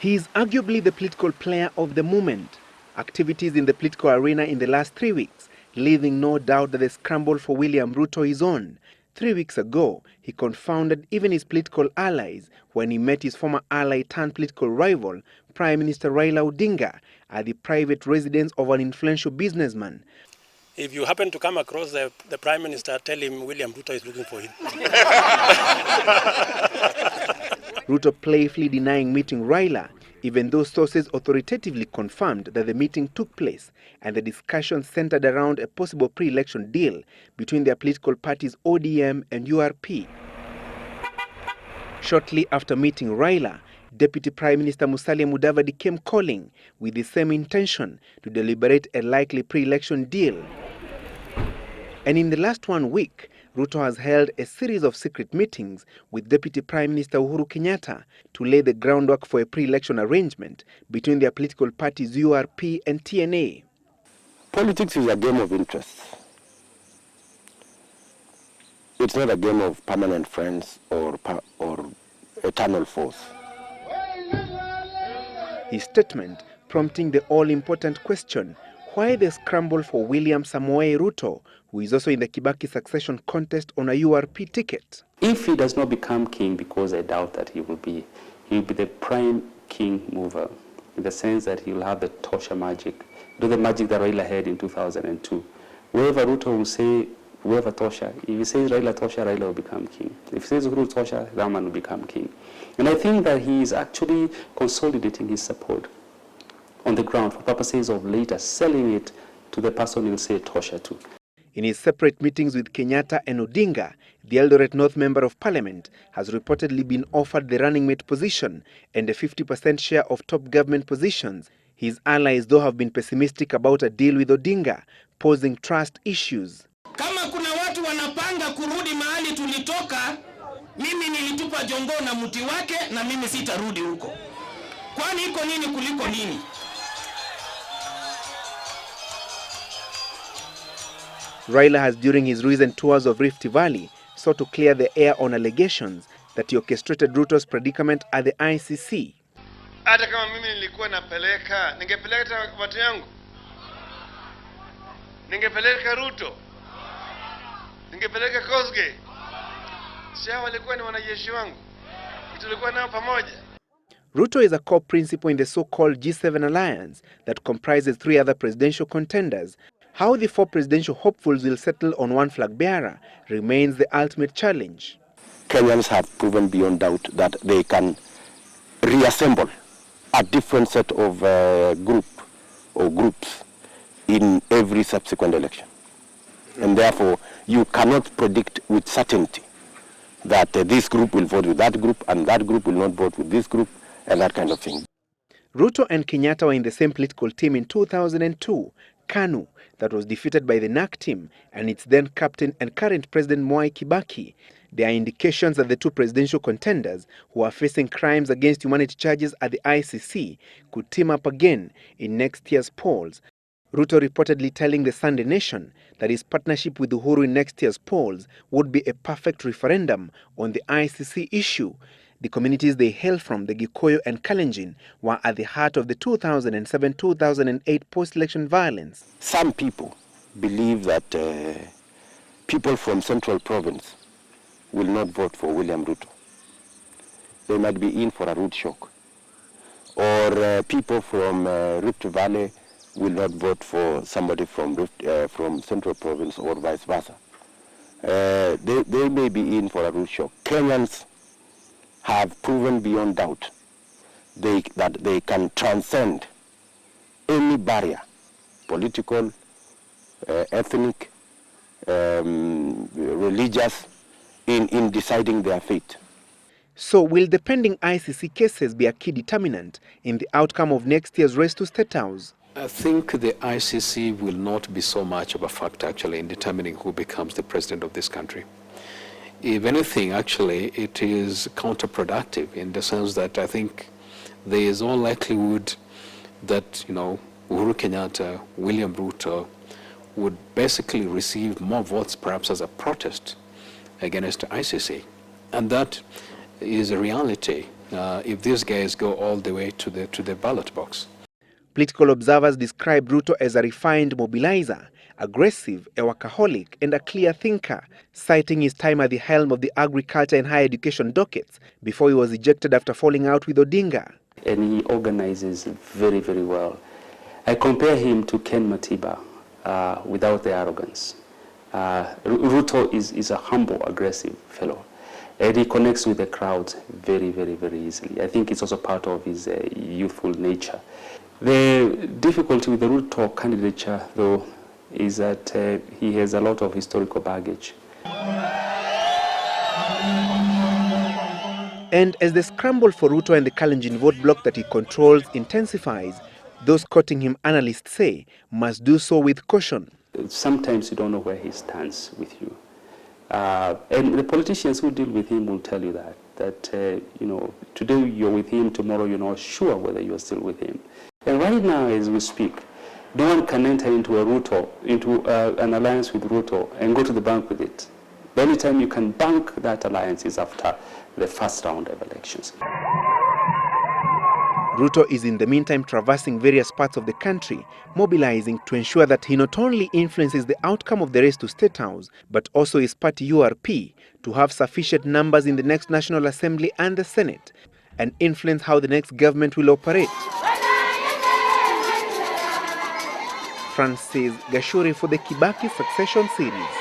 He is arguably the political player of the moment. Activities in the political arena in the last 3 weeks, leaving no doubt that the scramble for William Ruto is on. 3 weeks ago, he confounded even his political allies when he met his former ally turned political rival, Prime Minister Raila Odinga, at the private residence of an influential businessman. If you happen to come across the Prime Minister, tell him William Ruto is looking for him. Ruto playfully denying meeting Raila, even though sources authoritatively confirmed that the meeting took place and the discussion centered around a possible pre-election deal between their political parties ODM and URP. Shortly after meeting Raila, Deputy Prime Minister Musalia Mudavadi came calling with the same intention to deliberate a likely pre-election deal. And in the last 1 week, Ruto has held a series of secret meetings with Deputy Prime Minister Uhuru Kenyatta to lay the groundwork for a pre-election arrangement between their political parties URP and TNA. Politics is a game of interests. It's not a game of permanent friends or eternal foes. His statement prompting the all-important question, why the scramble for William Samoei Ruto, who is also in the Kibaki Succession contest on a URP ticket? If he does not become king, because I doubt that he'll be the prime king mover, in the sense that he will have the Tosha magic, do the magic that Raila had in 2002. Wherever Ruto will say, whoever Tosha, if he says Raila Tosha, Raila will become king. If he says Uhuru Tosha, that man will become king. And I think that he is actually consolidating his support on the ground for purposes of later selling it to the person he will say Tosha to. In his separate meetings with Kenyatta and Odinga, the Eldoret North Member of Parliament has reportedly been offered the running mate position and a 50% share of top government positions. His allies, though, have been pessimistic about a deal with Odinga, posing trust issues. Kama kuna watu wanapanga kurudi mahali tulitoka, mimi nilitupa jongo na mti wake na mimi sitarudi huko. Kwani iko nini kuliko nini? Raila has, during his recent tours of Rift Valley, sought to clear the air on allegations that he orchestrated Ruto's predicament at the ICC. Hata kama mimi nilikuwa napeleka, ningepeleka watu yangu. Ningepeleka Ruto. Ningepeleka Kosgei. Sasa walikuwa ni wanajeshi wangu. Tulikuwa nao pamoja. Ruto is a core principal in the so-called G7 alliance that comprises 3 other presidential contenders. How the 4 presidential hopefuls will settle on one flag bearer remains the ultimate challenge. Kenyans have proven beyond doubt that they can reassemble a different set of groups in every subsequent election. And therefore, you cannot predict with certainty that this group will vote with that group and that group will not vote with this group and that kind of thing. Ruto and Kenyatta were in the same political team in 2002, KANU, that was defeated by the NAC team and its then captain and current President Mwai Kibaki. There are indications that the 2 presidential contenders who are facing crimes against humanity charges at the ICC could team up again in next year's polls. Ruto reportedly telling the Sunday Nation that his partnership with Uhuru in next year's polls would be a perfect referendum on the ICC issue. The communities they hail from, the Gikuyu and Kalenjin, were at the heart of the 2007-2008 post-election violence. Some people believe that people from Central Province will not vote for William Ruto. They might be in for a root shock. Or people from Rift Valley will not vote for somebody from Central Province or vice versa. They may be in for a root shock. Kenyans have proven beyond doubt that they can transcend any barrier, political, ethnic, religious, in deciding their fate. So will the pending ICC cases be a key determinant in the outcome of next year's race to State House? I think the ICC will not be so much of a factor actually in determining who becomes the president of this country. If anything, actually, it is counterproductive in the sense that I think there is all likelihood that, Uhuru Kenyatta, William Ruto would basically receive more votes perhaps as a protest against the ICC. And that is a reality if these guys go all the way to the ballot box. Political observers describe Ruto as a refined mobilizer, aggressive, a workaholic, and a clear thinker, citing his time at the helm of the agriculture and higher education dockets before he was ejected after falling out with Odinga. And he organizes very, very well. I compare him to Ken Matiba without the arrogance. Ruto is a humble, aggressive fellow. And he connects with the crowd very, very, very easily. I think it's also part of his youthful nature. The difficulty with the Ruto candidature, though, is that he has a lot of historical baggage. And as the scramble for Ruto and the Kalenjin vote bloc that he controls intensifies, those courting him, analysts say, must do so with caution. Sometimes you don't know where he stands with you. And the politicians who deal with him will tell you that you know, today you're with him, tomorrow you're not sure whether you're still with him. And right now, as we speak, no one can enter into an alliance with Ruto and go to the bank with it. The only time you can bank that alliance is after the first round of elections. Ruto is in the meantime traversing various parts of the country, mobilizing to ensure that he not only influences the outcome of the race to State House, but also his party URP to have sufficient numbers in the next National Assembly and the Senate, and influence how the next government will operate. Francis Gachuri for the Kibaki Succession series.